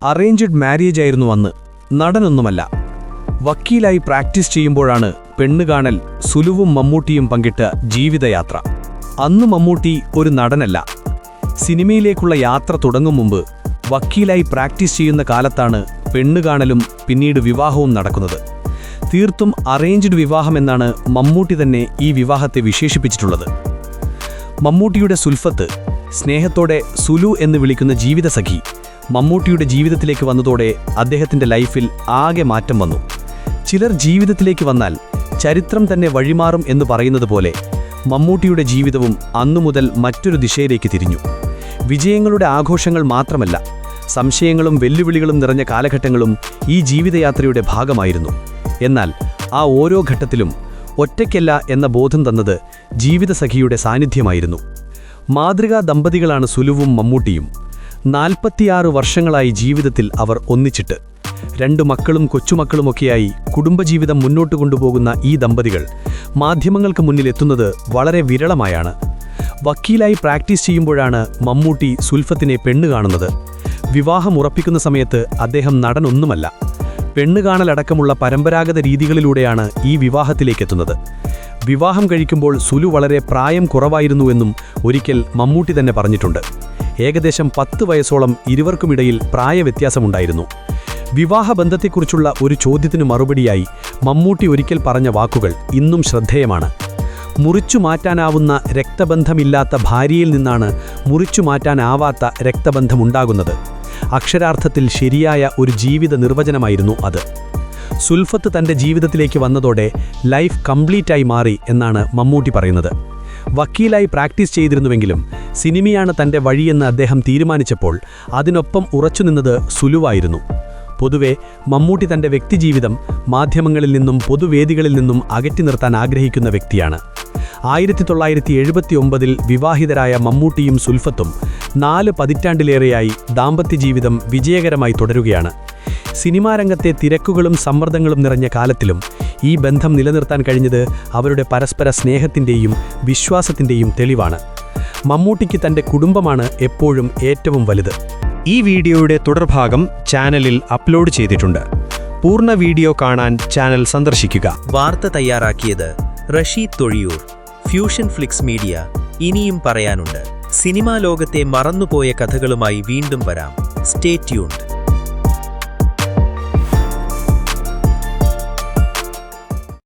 Arranged marriage ആയിരുന്നു അന്ന്. നടനൊന്നുമല്ല. വക്കീലായി practice ചെയ്യുമ്പോഴാണ് പെണ്ണുകാണൽ സുലുവും മമ്മൂട്ടിയും പങ്കിട്ട ജീവിതയാത്ര. അന്ന് മമ്മൂട്ടി ഒരു നടനല്ല. സിനിമയിലേക്കുള്ള യാത്ര തുടങ്ങും മുമ്പ് വക്കീലായി പ്രാക്ടീസ് ചെയ്യുന്ന കാലത്താണ് പെണ്ണുകാണലും പിന്നീട് വിവാഹവും നടക്കുന്നത്. തീർത്തും അറേഞ്ച്ഡ് വിവാഹമെന്നാണ് മമ്മൂട്ടി തന്നെ ഈ വിവാഹത്തെ വിശേഷിപ്പിച്ചിട്ടുള്ളത്. മമ്മൂട്ടിയുടെ സുൽഫത്ത്, സ്നേഹത്തോടെ സുലു എന്ന് വിളിക്കുന്ന ജീവിതസഖി, മമ്മൂട്ടിയുടെ ജീവിതത്തിലേക്ക് വന്നതോടെ അദ്ദേഹത്തിൻ്റെ ലൈഫിൽ ആകെ മാറ്റം വന്നു. ചിലർ ജീവിതത്തിലേക്ക് വന്നാൽ ചരിത്രം തന്നെ വഴിമാറും എന്ന് പറയുന്നത് പോലെ മമ്മൂട്ടിയുടെ ജീവിതവും അന്നുമുതൽ മറ്റൊരു ദിശയിലേക്ക് തിരിഞ്ഞു. വിജയങ്ങളുടെ ആഘോഷങ്ങൾ മാത്രമല്ല, സംശയങ്ങളും വെല്ലുവിളികളും നിറഞ്ഞ കാലഘട്ടങ്ങളും ഈ ജീവിതയാത്രയുടെ ഭാഗമായിരുന്നു. എന്നാൽ ആ ഓരോ ഘട്ടത്തിലും ഒറ്റയ്ക്കല്ല എന്ന ബോധം തന്നത് ജീവിതസഖിയുടെ സാന്നിധ്യമായിരുന്നു. മാതൃകാ ദമ്പതികളാണ് സുലുവും മമ്മൂട്ടിയും. 46 വർഷങ്ങളായി ജീവിതത്തിൽ അവർ ഒന്നിച്ചിട്ട് 2 മക്കളും കൊച്ചുമക്കളുമൊക്കെയായി കുടുംബജീവിതം മുന്നോട്ട് കൊണ്ടുപോകുന്ന ഈ ദമ്പതികൾ മാധ്യമങ്ങൾക്ക് മുന്നിലെത്തുന്നത് വളരെ വിരളമായാണ്. വക്കീലായി പ്രാക്ടീസ് ചെയ്യുമ്പോഴാണ് മമ്മൂട്ടി സുൽഫത്തിനെ പെണ്ണ് കാണുന്നത്. വിവാഹം ഉറപ്പിക്കുന്ന സമയത്ത് അദ്ദേഹം നടനൊന്നുമല്ല. പെണ്ണുകാണലടക്കമുള്ള പരമ്പരാഗത രീതികളിലൂടെയാണ് ഈ വിവാഹത്തിലേക്കെത്തുന്നത്. വിവാഹം കഴിക്കുമ്പോൾ സുലു വളരെ പ്രായം കുറവായിരുന്നുവെന്നും ഒരിക്കൽ മമ്മൂട്ടി തന്നെ പറഞ്ഞിട്ടുണ്ട്. ഏകദേശം 10 വയസ്സോളം ഇരുവർക്കുമിടയിൽ പ്രായവ്യത്യാസമുണ്ടായിരുന്നു. വിവാഹബന്ധത്തെക്കുറിച്ചുള്ള ഒരു ചോദ്യത്തിനു മറുപടിയായി മമ്മൂട്ടി ഒരിക്കൽ പറഞ്ഞ വാക്കുകൾ ഇന്നും ശ്രദ്ധേയമാണ്. മുറിച്ചു മാറ്റാനാവുന്ന രക്തബന്ധമില്ലാത്ത ഭാര്യയിൽ നിന്നാണ് മുറിച്ചു മാറ്റാനാവാത്ത രക്തബന്ധമുണ്ടാകുന്നത്. അക്ഷരാർത്ഥത്തിൽ ശരിയായ ഒരു ജീവിത നിർവചനമായിരുന്നു അത്. സുൽഫത്ത് തൻ്റെ ജീവിതത്തിലേക്ക് വന്നതോടെ ലൈഫ് കംപ്ലീറ്റായി മാറി എന്നാണ് മമ്മൂട്ടി പറയുന്നത്. വക്കീലായി പ്രാക്ടീസ് ചെയ്തിരുന്നുവെങ്കിലും സിനിമയാണ് തൻ്റെ വഴിയെന്ന് അദ്ദേഹം തീരുമാനിച്ചപ്പോൾ അതിനൊപ്പം ഉറച്ചുനിന്നത് സുലുവായിരുന്നു. പൊതുവെ മമ്മൂട്ടി തൻ്റെ വ്യക്തിജീവിതം മാധ്യമങ്ങളിൽ നിന്നും പൊതുവേദികളിൽ നിന്നും അകറ്റി നിർത്താൻ ആഗ്രഹിക്കുന്ന വ്യക്തിയാണ്. 1979 വിവാഹിതരായ മമ്മൂട്ടിയും സുൽഫത്തും 4 പതിറ്റാണ്ടിലേറെയായി ദാമ്പത്യജീവിതം വിജയകരമായി തുടരുകയാണ്. സിനിമാരംഗത്തെ തിരക്കുകളും സമ്മർദ്ദങ്ങളും നിറഞ്ഞ കാലത്തിലും ഈ ബന്ധം നിലനിർത്താൻ കഴിഞ്ഞത് അവരുടെ പരസ്പര സ്നേഹത്തിൻ്റെയും വിശ്വാസത്തിൻ്റെയും തെളിവാണ്. മമ്മൂട്ടിക്ക് തൻ്റെ കുടുംബമാണ് എപ്പോഴും ഏറ്റവും വലുത്. ഈ വീഡിയോയുടെ തുടർഭാഗം ചാനലിൽ അപ്ലോഡ് ചെയ്തിട്ടുണ്ട്. പൂർണ്ണ വീഡിയോ കാണാൻ ചാനൽ സന്ദർശിക്കുക. വാർത്ത തയ്യാറാക്കിയത് Rasheed Thozhiyoor, fusion flix media. ഇനിയും പറയാനുണ്ട്. സിനിമാ ലോകത്തെ മറന്നുപോയ കഥകളുമായി വീണ്ടും വരാം. Stay tuned.